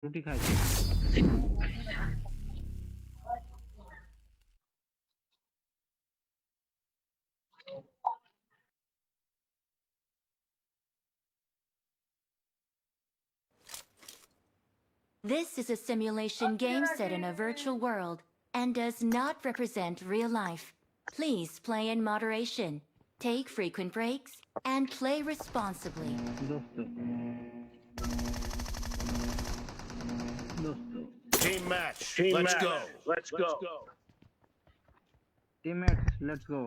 রুটি খাইছে। This is a simulation game set in a virtual world and does not represent real life. Please play in moderation, take frequent breaks, and play responsibly. দোস্ত দোস্ত Team match. Let's go. Let's go. Teammates let's go.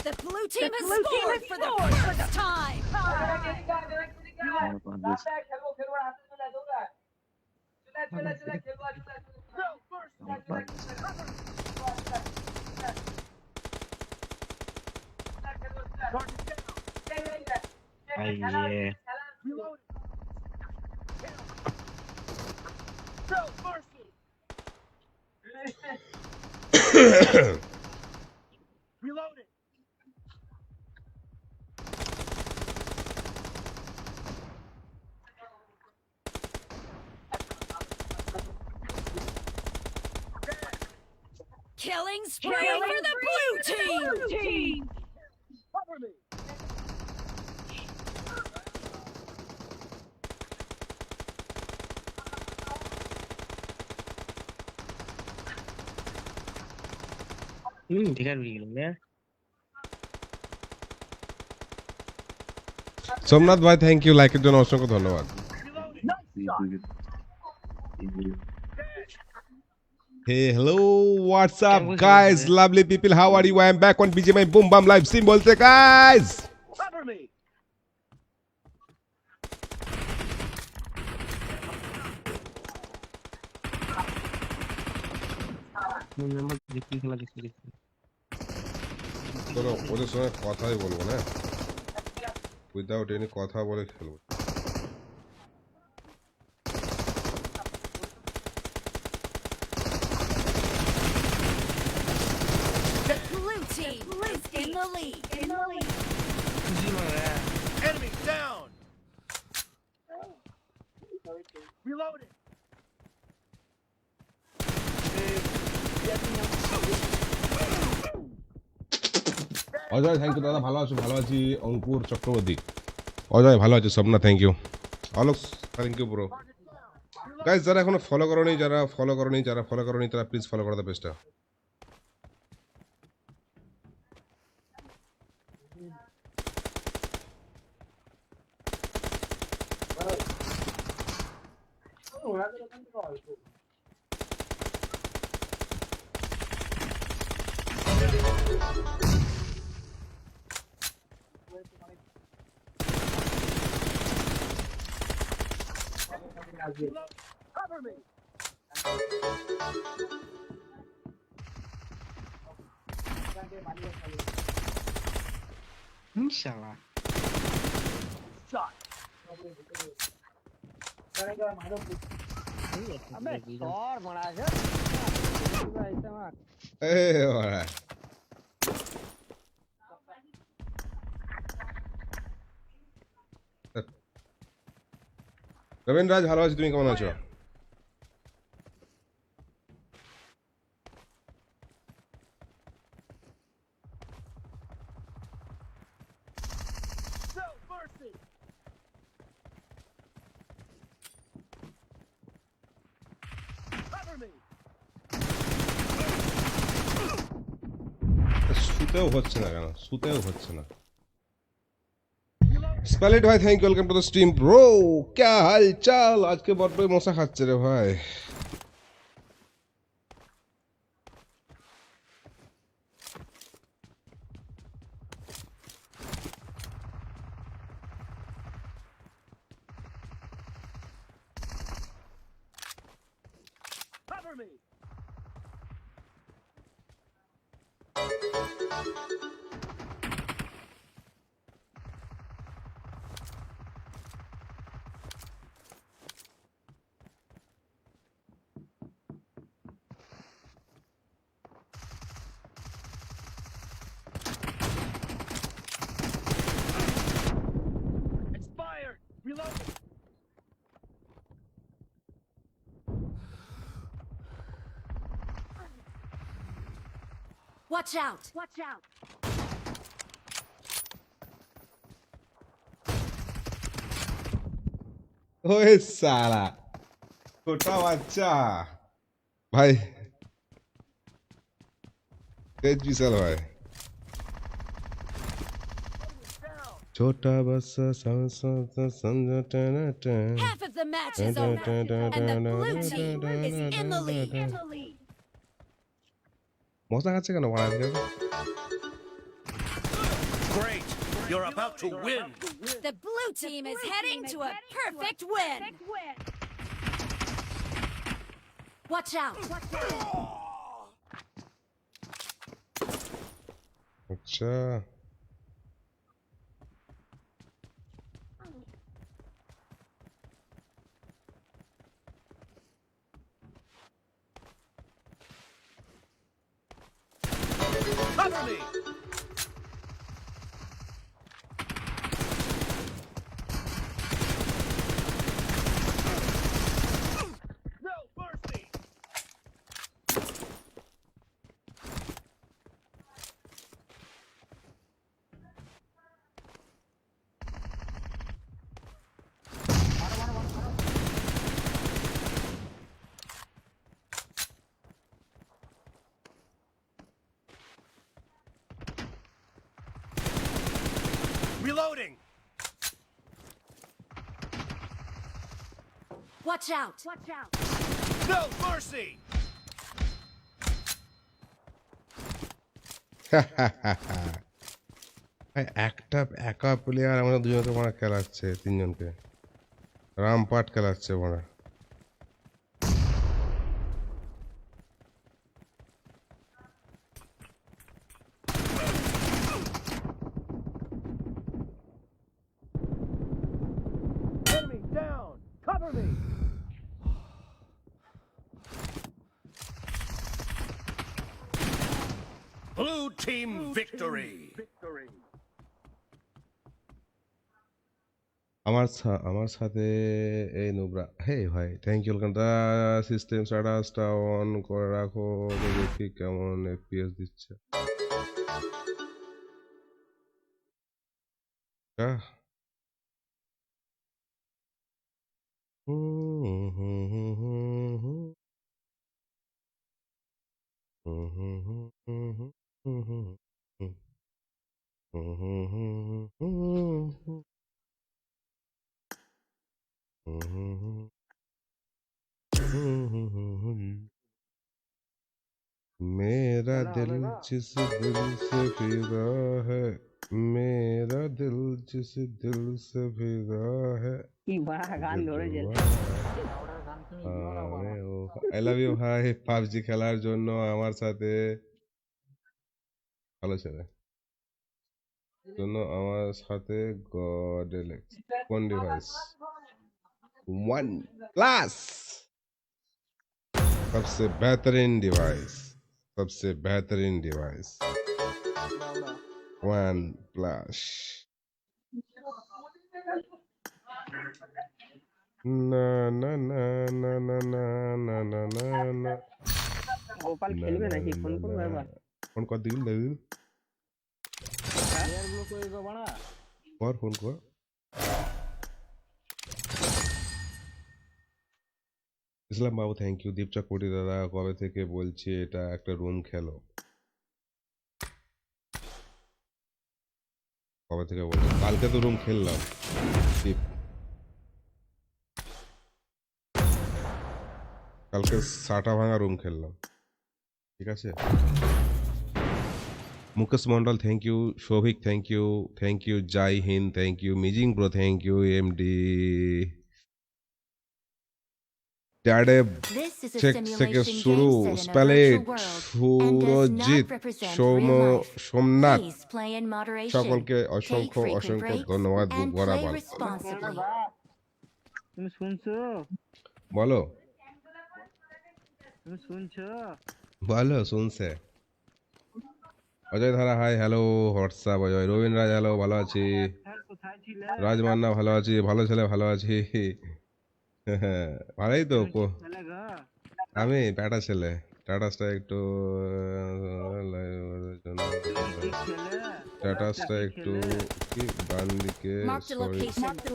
The blue team has scored for the first time! আইয়ে Reloading. Killing spree for the blue team! Cover me. ঠিক আছে গেল না। সোমনাথ ভাই thank you, লাইকের জন্য অসংখ্য ধন্যবাদ। Hey, hello, what's up, guys? Lovely people, how are you? I am back on BGMI Boom Bam Live Stream. बोलते guys. Cover me. আমরা দেখি খেলা দেখি। চলো ওদের সঙ্গে কথাই বলবো না, উইদাউট এনি কথা বলে খেলবো। The blue team is in the lead. Enemy down. Reloading. Ajay thank you দাদা, ভালো আছো? ভালো আছি। অঙ্কুর চক্রবর্তী, অজয় ভালো আছে। Swapna thank you, Alok thank you bro. Guys যারা এখনো ফলো করোনি, যারা ফলো করোনি তারা প্লিজ ফলো করে দাও পেজটা। Cover me. ইনশাআল্লাহ Shot. alright. রবীন্দ্র রাজ ভালো আছি, তুমি কেমন আছো? No mercy. Cover me. শুতেও হচ্ছে না কেন? শুতেও হচ্ছে না। স্প্যালেট ভাই thank you, welcome to the stream bro. क्या हाल चाल? আজকে বড্ড মশা খাচ্ছে রে ভাই। Cover me. Expired. Reloading. Watch out! Watch out. ओए साला छोटा बच्चा भाई तेज विशाल भाई छोटा बच्चा समझो Half of the match is over, and the blue team is in the lead. মজা আছে কেন মারা Great! You're about to win! The blue team is heading to a perfect win. Watch out! अच्छा Cover me! No mercy. Reloading! Watch out! No mercy! ভাই একটা একা player আমাদের দুজনকে মারা খেলাচ্ছে তিনজনকে রামপাট খেলাচ্ছে মারা Enemy down. Cover me. Blue team victory! Victory. আমার সাথে এই নুবরা হে ভাই থ্যাংক ইউ ওয়েলকামটা সিস্টেম স্ট্যাটাসটা অন করে রাখো দেখি কেমন এফপিএস দিচ্ছে मेरा दिल जिस दिल से फिदा है मेरा दिल जिस दिल से फिदा है কি বাড়া গান ধরে যেতে আই লাভ ইউ ভাই পাবজি খেলার জন্য আমার সাথে ভালো ছেলে জন্য আমার সাথে গড এলেক্স কোন ডিভাইস वन प्लस सबसे बेहतरीन डिवाइस वन प्लस ना ना ना ना ना ना ना ना ना ना গোপাল খেলবে নাকি ফোন করবো একবার फोन कर दिल दे दिल প্লেয়ার গুলো কই গো বাড়া और फोन कर ইসলাম বাবু থ্যাংক ইউ দীপ চক্রবর্তী দাদা কবে থেকে বলছি এটা একটা রুম খেলো কবে থেকে বলছি কালকে তো রুম খেললাম দীপ কালকে সাটা ভাঙা রুম খেললাম ঠিক আছে Mukesh Mondal thank you Shovik thank you জয় হিন্দ থ্যাংক ইউ মিজিং ব্রো থ্যাংক ইউ এমডি ড্যাডে This is a চেক থেকে simulation শুরু game set in a স্পেলেট virtual world and does Surajit not represent সৌম real life. Somnath Please play in moderation. সকলকে Take অসংখ্য frequent অসংখ্য breaks ধন্যবাদ and বরাবর play responsibly. তুমি শুনছো বলো তুমি শুনছো বলো শুনছে Ajay Dhara hi hello WhatsApp Ajay Rabindra Raj hello ভালো আছি কোথায় ছিলে রাজমান্না ভালো আছি, ভালো ছেলে ভালো আছি। ভালোই তো ছেলে গো আমি টাটা ছেলে। টাটাসটা একটু ঠিক ছেলে টাটাসটা একটু কি ডান দিকে Marked a সরি,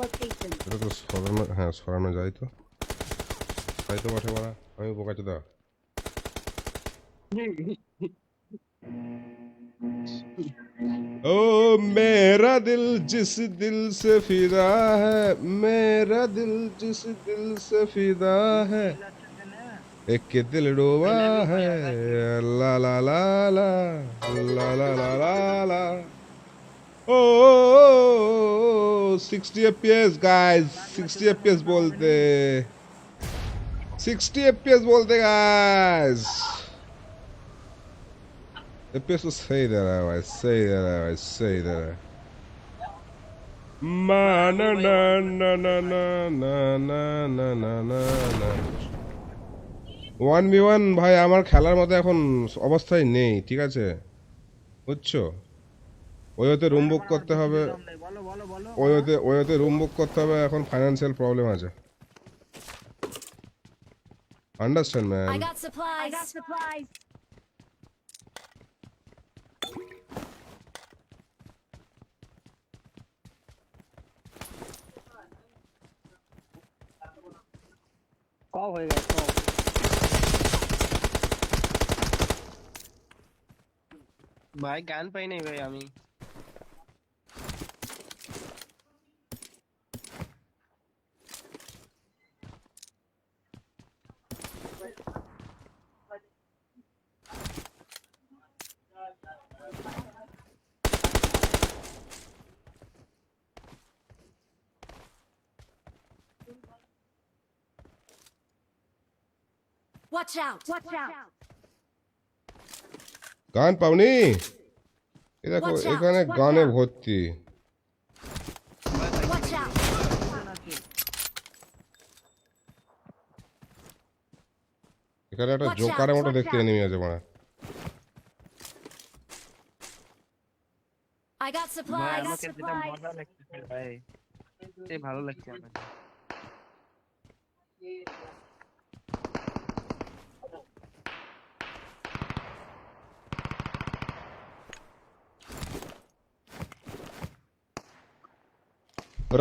location. এটা তো সরানো, হ্যাঁ সরানো যায় তো, তাই তো বটে মারা, আমি বোকাচ্ছি দা। ओ मेरा दिल जिस दिल से फिदा है, मेरा दिल जिस दिल से फिदा है, एक दिल डूबा है, ला ला ला ला ला ला ला ला ला। ओ 60 FPS गाइस, 60 FPS बोलते, 60 FPS बोलते गाइस। FPS तो सही दे रहा है भाई, सही दे रहा है भाई, सही दे रहा है। मा ना ना ना ना ना ना ना ना ना ना না 1v1 ভাই আমার খেলার মতো এখন অবস্থায় নেই, ঠিক আছে বুঝছো? ওইতে রুম বুক করতে হবে, বলো বলো বলো ওইতে রুম বুক করতে হবে, এখন ফাইনান্সিয়াল প্রবলেম আছে। Understand I man. got supplies. কব হয়ে গেছে কব ভাই গান পাই নাই ভাই আমি। Watch out. গান পাওনি? এ দেখো Watch out, এখানে watch গানে out. ভর্তি। Watch out. এখানে একটা Watch out, জোকারের মতো watch দেখতে out. এনিমি আছে মানে। I got ভাই supplies. আমাকে যেটা মজা লাগছে ভাই, এ ভালো লাগছে আমার।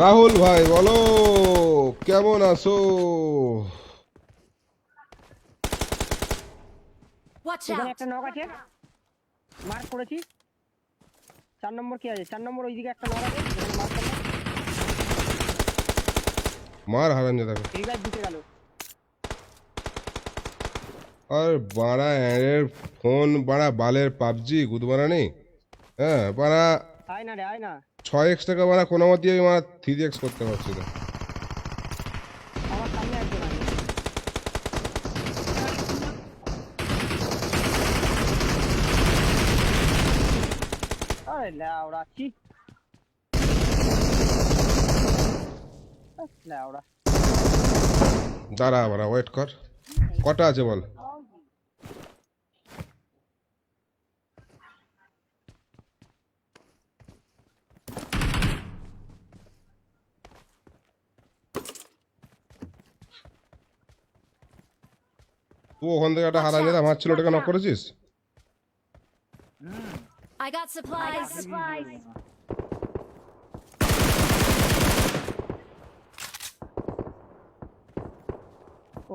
রাহুল ভাই বলো কেমন আছো? Watch এখানে out. একটা নক আছে মার্ক করেছি 4 নম্বর কি আছে 4 নম্বর ওইদিকে একটা নক আছে এখানে মার্ক করলাম মার হারান যে দেখো। ঠিক আছে দিতে গেল আর বাড়া এর ফোন বাড়া বালের পাবজি গুদমারা নেই, হ্যাঁ বাড়া আয় না রে আয় না 6x টাকা বাড়া কোনো মতে আমি মারা 3x করতে পারছি না। আমার সামনে একজন আছে আরে লাউড়া কি লাউড়া দাঁড়া বাড়া ওয়েট কর, কটা আছে বল? তুই ওখান থেকে একটা হারান যেটা মারছিল ওটাকে নক করেছিস? I got supplies.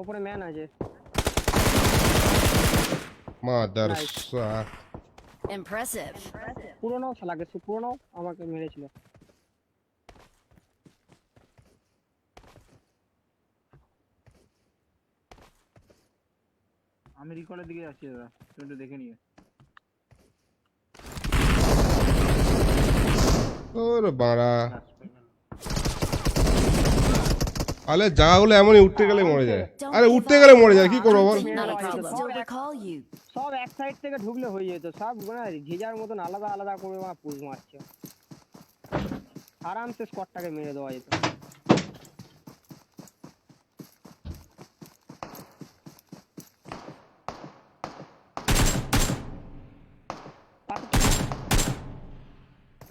উপরে ম্যান আছে মাদার Impressive. পুরোনো শালাকে পুরোনো আমাকে মেরেছিল আমি রিকলের দিকে যাচ্ছি দাদা একটু দেখে নিয়ে ওরে বাড়া আলে জায়গাগুলো এমনই উঠতে গেলে মরে যায়, আরে উঠতে গেলে মরে যায় কি করবো বল? Not a problem. Still recall you. সব এক সাইড থেকে ঢুকলে হয়ে যেত সব মানে ঘেজার মতন আলাদা আলাদা করে মা পুশ মারছে আরামসে স্কটটাকে মেরে দেওয়া যেত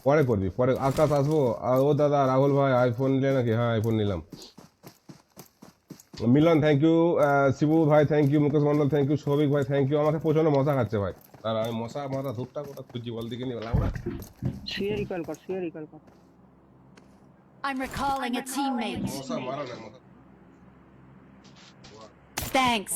পরে করবি পরে আকাশ আসবো ও দাদা রাহুল ভাই আইফোন নিলে নাকি হ্যাঁ আইফোন নিলাম মিলন থ্যাংক ইউ শিবু ভাই thank you Mukesh Mondal thank you Souvik ভাই থ্যাংক ইউ আমাকে প্রচন্ড মশা খাচ্ছে ভাই আর আমি মশা মারা ধূপটা কোথা খুঁজি বল দিকে নিয়ে আমরা শুয়ে রিকল কর শুয়ে রিকল কর I'm recalling a teammate. মশা মারা যায় মশা Thanks.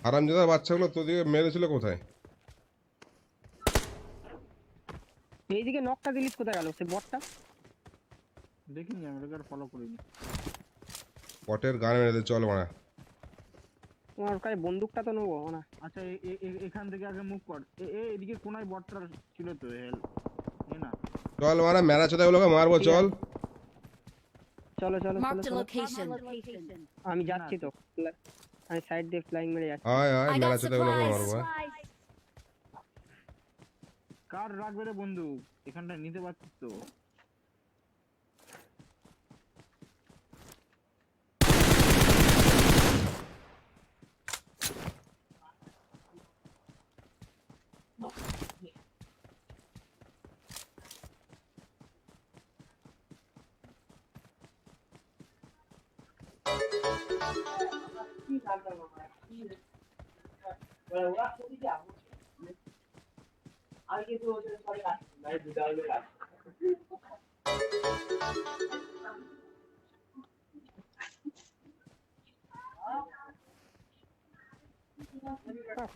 হারামজাদা বাচ্চাগুলো তোদিকে মেরেছিল কোথায় এইদিকে নকটা ডিলিট কোথায় গেল সে বটটা দেখিনি আমি ওটাকে আর ফলো করিনি। পটের গান মেরে দে, চল মারা তোমার কাছে বন্দুকটা তো নেবো না আচ্ছা এখান থেকে আগে মুভ কর। এদিকে কোনায় বটটা ছিল তো হেল না। চল মারা মেরা চোদাগুলোকে মারবো চল চলো চলো চলো Marked a চলো। location. আমি যাচ্ছি তো আমি সাইড দিয়ে ফ্লাইং মেরে যাচ্ছি আয় আয় I মেরা got চোদাগুলোকে supplies. মারবো কার রাখবে রে বন্ধু? এখানটা নিতে পারছিস তো?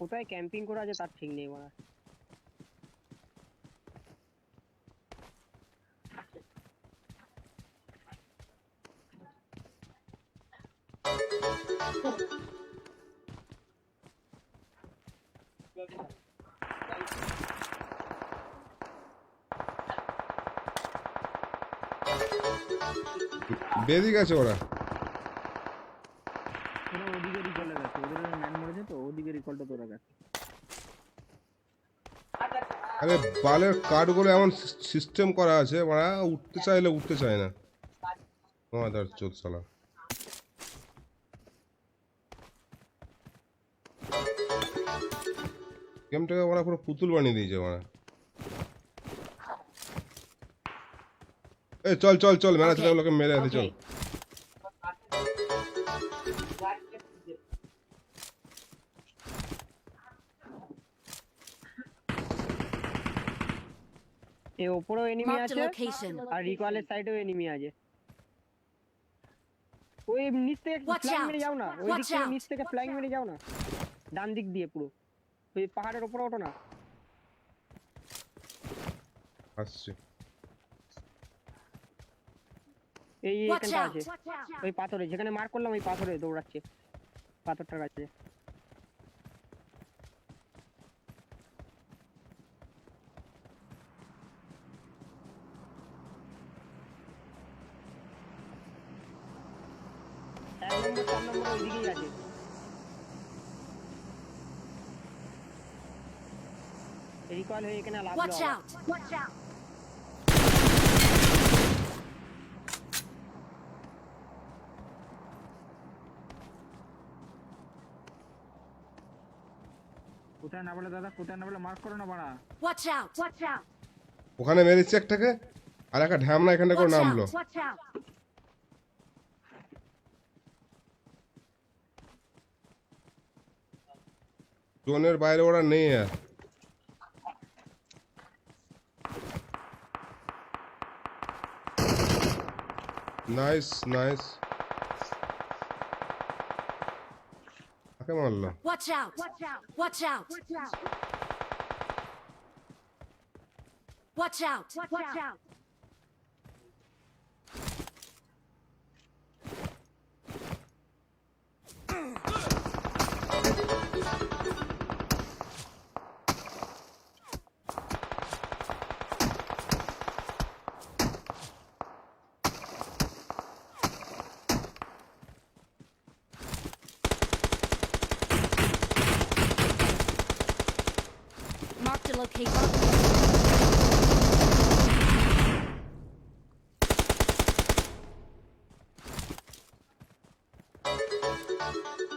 কোথায় ক্যাম্পিং করা আছে তার ঠিক নেই মারা বেরিয়ে গেছে ওরা ওরা ওদিকে রিকলে গেছে, ওদের ম্যান মরেছে তো ওদিকে রিকলটা তোরা গেছে। আরে বালের কার্ডগুলো এমন সিস্টেম করা আছে মানে উঠতে চাইলে উঠতে চায় না মাদার চোদ শালা গেমটাকে ওরা পুরো পুতুল বানিয়ে দিয়েছে ওরা এই চল চল চল মেরা চোদাগুলোকে মেরে আসি চল এই উপরেও এনিমি Marked a আছে location. আর রিকলের সাইডেও এনিমি আছে ওই নিচ থেকে Watch ফ্লাইং out! মেরে যাও না ওই দিক Watch থেকে out! নিচ থেকে ফ্লাইং মেরে যাও না ডান দিক দিয়ে পুরো ওই পাহাড়ের উপরে ওঠো না আসছে এই Watch এখানটা out! আছে ওই পাথরে যেখানে মার্ক করলাম ওই পাথরে দৌড়াচ্ছে পাথরটার কাছে এক নম্বর চার নম্বর ওইদিকেই আছে রিকল হয়ে এখানে লাভ Watch out! Watch out! কোথায় না বলে দাদা, কোথায় না বলে মার্ক করো না বাড়া। Watch out! Watch out! ওখানে মেরেছি একটাকে আর একটা ঢ্যামনা এখানটা করে Watch নামলো out! Watch out! জোনের বাইরে ওরা নেই আর নাইস নাইস কাকে মারলো Watch out! Watch out! Watch out! Watch out! Watch out! Marked a location.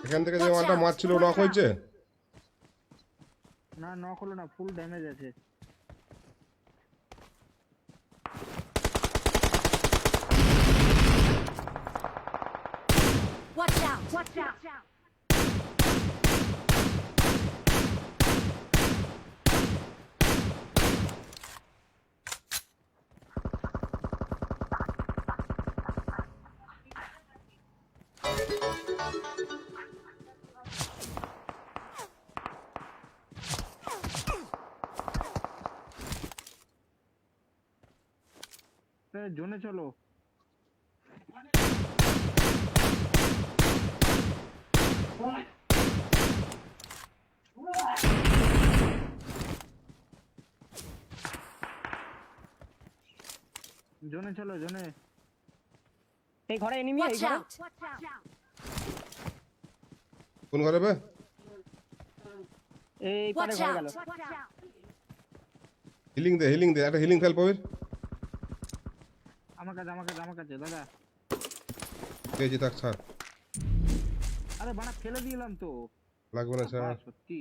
এখান থেকে যে মালটা মারছিল নক হয়েছে? না নক হলো না, ফুল ড্যামেজ আছে। Watch out! Watch out! জোনে চলো। জোনে চলো, জোনে। এই ঘরে এনিমি, এই Watch ঘরে। out! কোন ঘরে বে? এই পারে Watch ঘরে out! গেল। হিলিং দে একটা হিলিং ফেল পাবির। আমার কাছে দাদা। পেয়েছি থাক ছাড়, আরে বানা ফেলে দিলাম তো। লাগবে না ছাড়। সত্যি।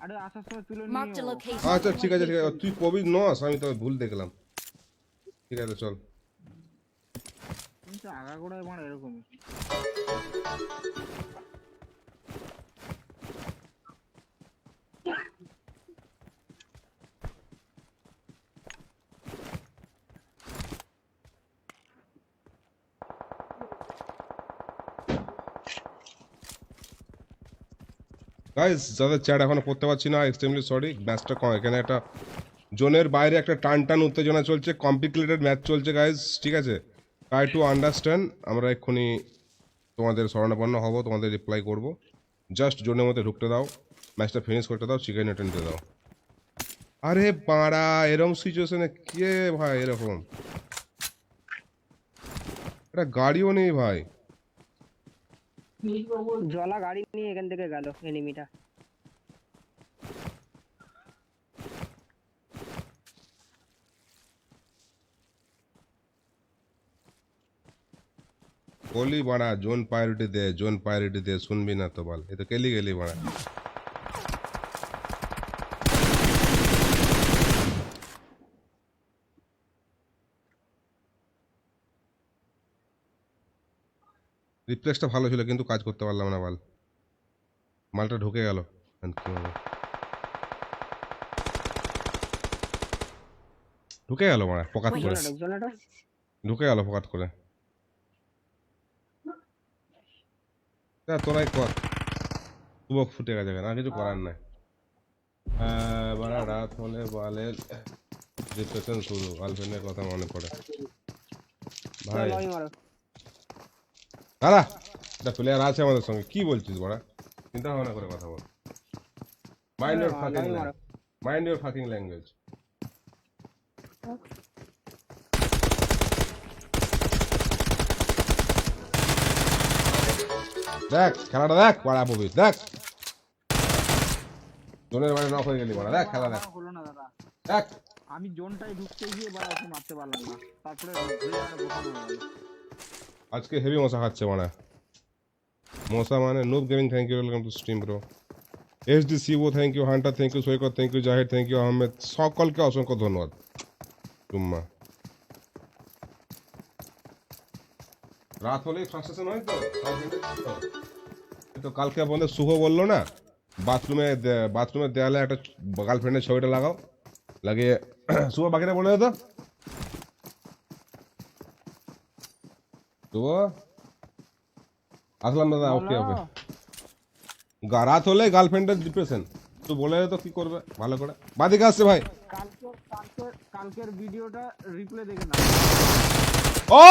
আরে আসার সময় তুলে Marked a নিও। location. আচ্ছা ঠিক আছে তুই কবি নস, আমি তো ভুল দেখলাম। ঠিক আছে চল। কিন্তু আগাগোড়ায় বানা এরকমই। গাইস যাদের চ্যাট এখনো পড়তে পারছি না, এক্সট্রিমলি সরি। ম্যাচটা এখানে একটা জোনের বাইরে একটা টান উত্তেজনা চলছে, কমপ্লিকেটেড ম্যাচ চলছে গাইস, ঠিক আছে? Try to understand. আমরা এক্ষুনি তোমাদের শরণাপন্ন হব, তোমাদের রিপ্লাই করব। জাস্ট জোনের মধ্যে ঢুকতে দাও, ম্যাচটা ফিনিশ করতে দাও, চিকেন অ্যাটেন্ড দিয়ে দাও। আরে বাড়া এরকম সিচুয়েশনে কে ভাই এরকম? এটা গাড়িও নেই ভাই। জলা গাড়ি নিয়ে এখান থেকে গেল এনিমিটা। বলি বাড়া জোন প্রায়োরিটি দে, শুনবি না তো বল। এ তো কেলি গেলি বাড়া। রিপ্লেসটা ভালো ছিল কিন্তু কাজ করতে পারলাম না বল। মালটা ঢুকে গেল। কি হবে? ঢুকে গেল মারা পকাত করে, জলাটা ঢুকে গেল পকাত করে। তোরাই কর, যুবক ফুটে গেছে, না কিছু করার নাই। বাড়া রাত হলে বালের ডিপ্রেশন শুরু, গার্লফ্রেন্ডের কথা মনে পড়ে ভাই। দাঁড়া, একটা প্লেয়ার আছে আমাদের সঙ্গে, কি বলছিস বড়া? চিন্তা ভাবনা করে কথা বল। Mind your fucking language. দেখ খেলাটা দেখ, বড়া ববি দেখ, জোনের বাইরে নক হয়ে গেলি বড়া। দেখ খেলা দেখ, হলো না দাদা। দেখ আমি জোনটাই ঢুকতে গিয়ে বাড়া ওকে মারতে পারলাম না। তারপরে ঘুরে আর বোকা হয়ে গেল। আজকে হেভি মশা খাচ্ছে বড়া। মশা মানে noob gaming, thank you, welcome to stream bro. SD CO thank you, Hunter thank you, Saikat thank you, Zahir thank you, Ahmed, সকলকে অসংখ্য ধন্যবাদ। টুম্মা রাত হলেই ফ্রাস্ট্রেশন হয় তো, তো কালকে আমাদের শুভ বললো না বাথরুমের দেয়ালে একটা গার্লফ্রেন্ডের ছবিটা লাগাও, লাগিয়ে শুভ বাকিটা বলে তো শুভ আসলাম দাদা। ওকে ওকে, রাত হলে গার্লফ্রেন্ডের ডিপ্রেশন, তুই বলে তো কি করবে ভালো করে। বাদিকে আসছে ভাই, কালকের ভিডিওটা রিপ্লে দেখে না। ও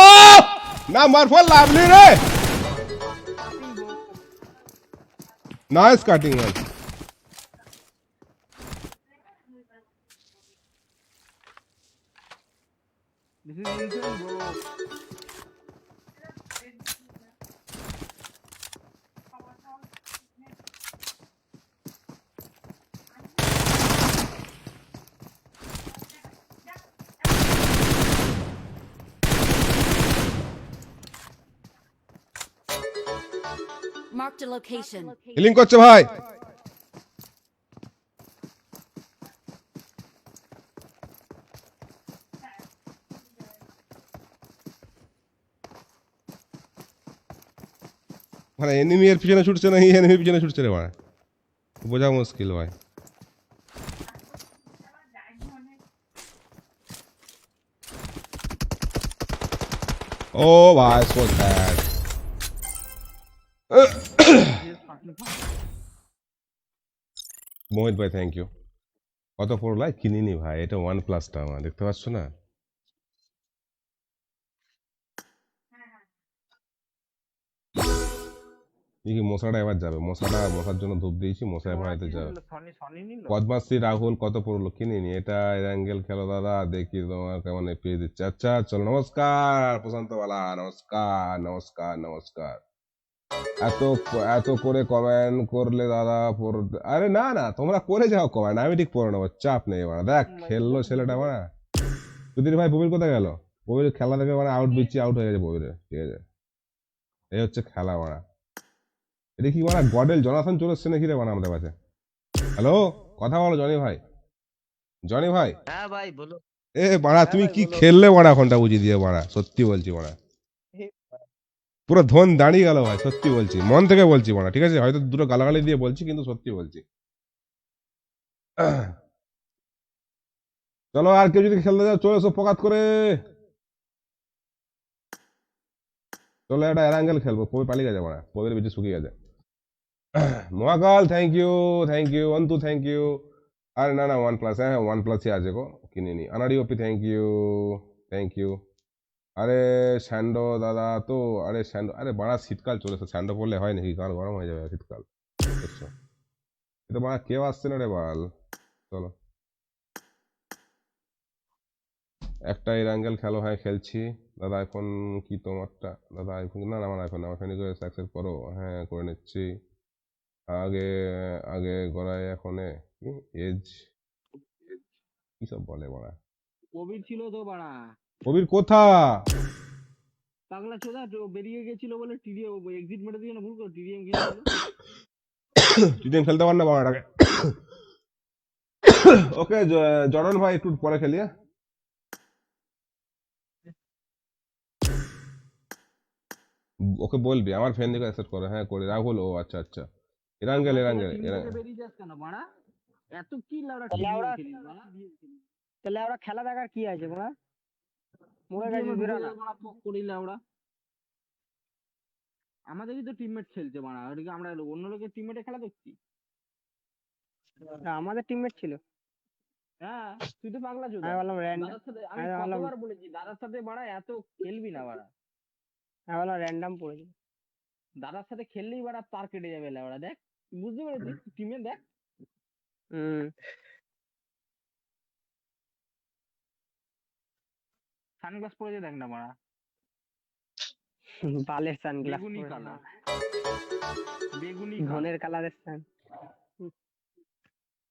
নাম্বার 4 লাভলি রে, nice cutting man. This is insane, bro. Marked a location. Healing করছে ভাই। মানে এনিমি এর পিছনে ছুটছে না, এই এনিমির পিছনে ছুটছে রে ভাই, বোঝা মুশকিল ভাই। ও ভাই সো ব্যাড। মোহিত ভাই থ্যাংক ইউ। কত পড়লো কিনিনি ভাই, এটা OnePlus-টা আমার, দেখতে পাচ্ছ না? কি মশাটা এবার যাবে, মশার জন্য ধূপ দিয়েছি, মশা এবার হয়তো যাবে। পদ্মাশ্রী রাহুল কত পড়লো কিনিনি, এটা অ্যাঙ্গেল খেলো দাদা, দেখি তোমার কেমন পেয়ে দিচ্ছে। আচ্ছা চলো, নমস্কার প্রশান্ত বালা, নমস্কার নমস্কার নমস্কার। এত করে কমেন্ট করলে দাদা আরে না না, তোমরা করে যাও কমেন্ট, আমি ঠিক পড়ে নেবো, চাপ নেই। মানে দেখ খেললো ছেলেটা, মানে সুধীর ভাই প্রবীর কোথায় গেল? প্রবীর খেলা দেখে মানে আউট দিচ্ছি, আউট হয়ে গেছে প্রবীরের, ঠিক আছে? এই হচ্ছে খেলা মারা। এটা কি মানে গডেল জনাথন চলে এসছে নাকি রে মানে আমাদের কাছে? হ্যালো, কথা বলো জনি ভাই। জনি ভাই, হ্যাঁ ভাই বলো। এ বাড়া তুমি কি খেললে বাড়া ঘন্টা বুঝিয়ে দিয়ে বাড়া, সত্যি বলছি বাড়া, পুরো ধন দাঁড়িয়ে গেল ভাই, সত্যি বলছি, মন থেকে বলছি বাড়া, ঠিক আছে? হয়তো দুটো গালাগালি দিয়ে বলছি, কিন্তু সত্যি বলছি। চলো আর কেউ যদি খেলতে যাও চলে এসো পকাত করে, চলো একটা অ্যাঙ্গেল খেলবো। কবি পালিয়ে গেছে বাড়া, কবির বেশি শুকিয়ে গেছে। Mahakal thank you Antu thank you. আরে না না OnePlus, হ্যাঁ OnePlus-ই আছে গো, কিনিনি। Anari OP thank you. আরে স্যান্ডো দাদা তো, আরে স্যান্ডো, আরে বাড়া শীতকাল চলেছে, স্যান্ডো পড়লে হয় নাকি? কাল গরম হয়ে যাবে শীতকাল, বুঝছো? এটা বাড়া কেউ আসছে না রে বাল। চলো একটা এর অ্যাঙ্গেল খেলো, হ্যাঁ খেলছি দাদা। আইফোন কি তোমারটা দাদা? আইফোন না, আমার আইফোন, আমার ফোনে করে অ্যাক্সেস করো, হ্যাঁ করে নিচ্ছি। আগে আগে গড়াই এখনে কি এজ কি সব বলে বাড়া। কোভিড ছিল তো বাড়া, কবির কোথা? পাগলা চোদা তো বেরিয়ে গেছিল বলে টিডিএম এক্সিট মেরে দিয়ে না, ভুল করে টিডিএম গিয়েছিল। টিডিএম খেলতে পার না বাবাটাকে। ওকে জর্ডন ভাই একটু পরে খেলি, হ্যাঁ? ওকে বলবি আমার ফ্রেন্ড দিকে অ্যাকসেপ্ট করে, হ্যাঁ করে। রাহুল, ও আচ্ছা আচ্ছা, এরাঙ্গেল বেরিয়ে যাস কেন বাড়া? এত কি লাউড়া তাহলে টিডিএম ওরা- খেলিস বাড়া? তাহলে আমরা খেলা দেখার কি আছে বলা, মরে গেছে বিরা না। করি লাউড়া। আমাদেরই তো টিমমেট খেলছে বাড়া, ওদিকে আমরা অন্য লোকের টিমমেটে খেলা দেখছি। আমাদের টিমমেট ছিল। হ্যাঁ তুই তো পাগলা চোদা। আমি বললাম র্যান্ডম, দাদার সাথে আমি আমি ভাবলাম- কতবার বলেছি দাদার সাথে বাড়া এত খেলবি না বাড়া। আমি বললাম র্যান্ডম পড়েছে। দাদার সাথে খেললেই বাড়া পার কেটে যাবে লাউড়া। দেখ বুঝতে পেরেছিস টিমে, দেখ সানগ্লাস পরে দেখ না বাড়া, বালের সানগ্লাস, বেগুনি কালার, বেগুনি ধনের কালারের সান,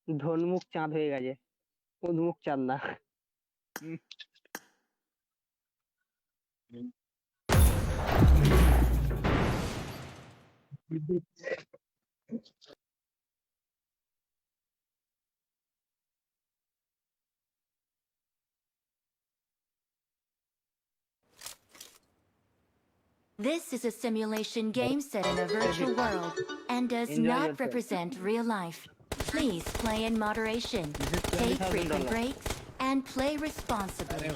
ধন মুখ চাঁদ হয়ে গেছে, মুখ চাঁদ না। This is a simulation game set in a virtual world and does Enjoy not yourself. represent real life. Please play in moderation, take frequent breaks, and play responsibly.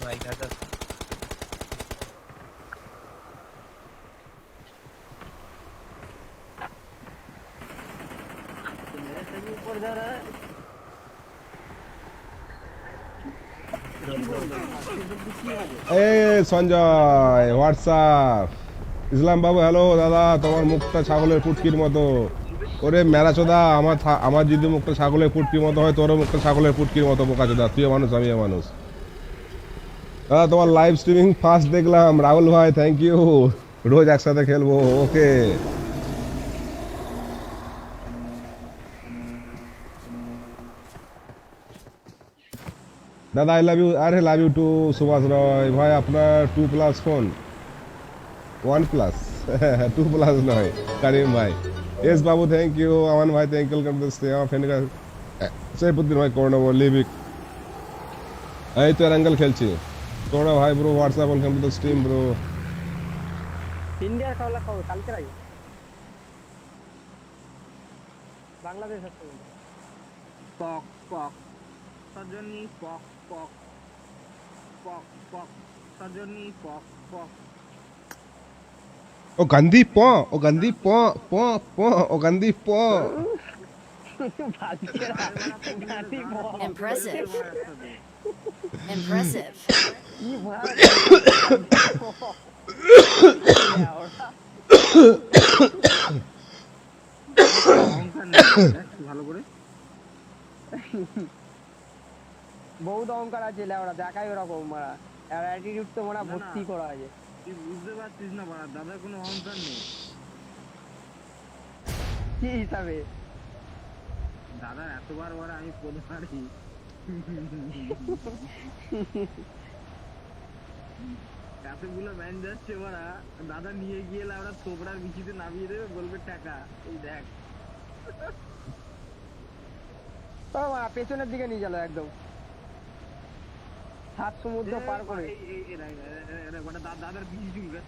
এ সঞ্জয় হোয়াটসঅ্যাপ, ইসলাম বাবু হ্যালো দাদা, তোমার মুখটা ছাগলের পুটকির মতো। ওরে মেরাচোদা, আমার যদি মুখটা ছাগলের পুটকির মতো হয়, তোরও মুখটা ছাগলের পুটকির মতো, বোকাচোদা। তুইও মানুষ আমিও মানুষ। দাদা তোমার লাইভ স্ট্রিমিং ফার্স্ট দেখলাম, রাহুল ভাই থ্যাংক ইউ। রোজ একসাথে খেলবো, ওকে। দাদা আই লাভ ইউ। আরে love you too Subhash Roy ভাই, আপনার 2+ ফোন? OnePlus 2+ নয় কারিম ভাই, Yes, Babu, thank you. Aman bhai, thank you. Welcome to the stream. আমার ফ্রেন্ড সাইফুদ্দিন ভাই করোনা বল লিভিক এই তো অ্যাঙ্গেল খেলছি করোনা ভাই bro WhatsApp welcome to the stream bro ইন্ডিয়ার খেলা কবে কালকে আগে বাংলাদেশ আছে পক পক সজনী পক পক পক পক সজনী পক পক ও গান্ধী প ও গান্ধী প প প ও গান্ধী প বালছেরা গান্ধী বল Impressive. Impressive. কি ভাই অহংকার নেই, দেখ ভালো করে বহুত অহংকার আছে লেওড়া দেখাই ওরকম মারা আর অ্যাটিটিউড তো মারা না, ভর্তি করা আছে তুই বুঝতে পারছিস না বাড়া, দাদার কোনো অহংকার নেই। কি হিসাবে দাদার এতবার বড় আমি পড়ে পারি এতগুলো ম্যান যাচ্ছে ওরা, দাদা নিয়ে গিয়ে আমরা থোবড়ার বিচিতে নামিয়ে দেবে, বলবে টাকা এই দেখ। ও মা পেছনের দিকে নিয়ে গেল একদম সাত সমুদ্র পার করে দাদার বিচি চুল গেছে।